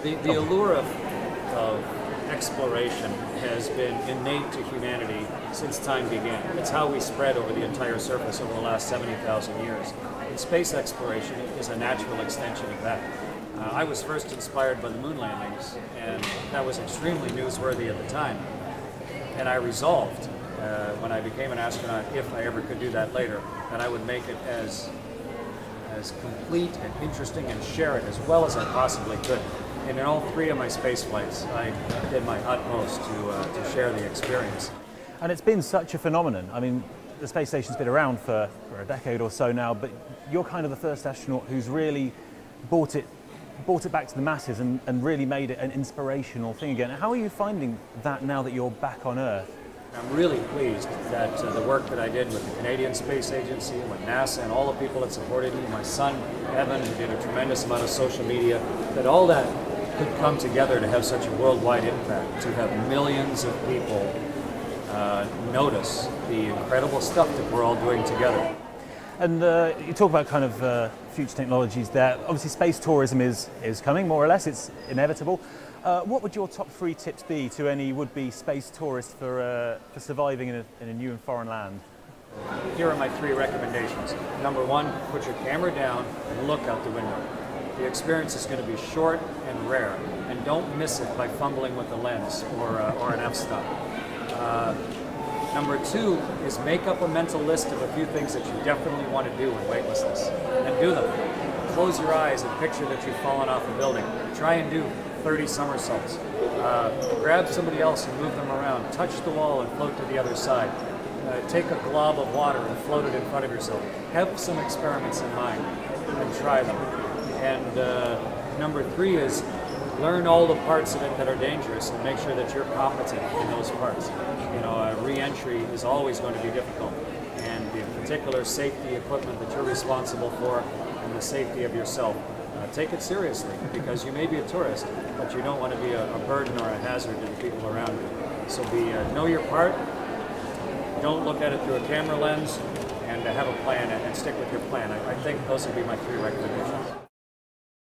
The allure of exploration has been innate to humanity since time began. It's how we spread over the entire surface over the last 70,000 years. And space exploration is a natural extension of that. I was first inspired by the moon landings, and that was extremely newsworthy at the time. And I resolved, when I became an astronaut, if I ever could do that later, that I would make it as complete and interesting and share it as well as I possibly could. And in all three of my space flights, I did my utmost to share the experience. And it's been such a phenomenon. I mean, the space station's been around for a decade or so now, but you're kind of the first astronaut who's really brought it back to the masses and really made it an inspirational thing again. How are you finding that now that you're back on Earth? I'm really pleased that the work that I did with the Canadian Space Agency, with NASA, and all the people that supported me, my son, Evan, who did a tremendous amount of social media, that all that could come together to have such a worldwide impact, to have millions of people notice the incredible stuff that we're all doing together. And you talk about kind of future technologies there. Obviously space tourism is coming, more or less, it's inevitable. What would your top 3 tips be to any would-be space tourists for surviving in a new and foreign land? Here are my 3 recommendations. Number 1, put your camera down and look out the window. The experience is going to be short and rare, and don't miss it by fumbling with the lens or an f-stop. Number 2 is make up a mental list of a few things that you definitely want to do in weightlessness, and do them. Close your eyes and picture that you've fallen off a building. Try and do 30 somersaults. Grab somebody else and move them around. Touch the wall and float to the other side. Take a glob of water and float it in front of yourself. Have some experiments in mind and try them. And number 3 is learn all the parts of it that are dangerous and make sure that you're competent in those parts. You know, re-entry is always going to be difficult, and the particular safety equipment that you're responsible for and the safety of yourself. Take it seriously, because you may be a tourist, but you don't want to be a burden or a hazard to the people around you. So know your part, don't look at it through a camera lens, and have a plan and stick with your plan. I think those would be my 3 recommendations.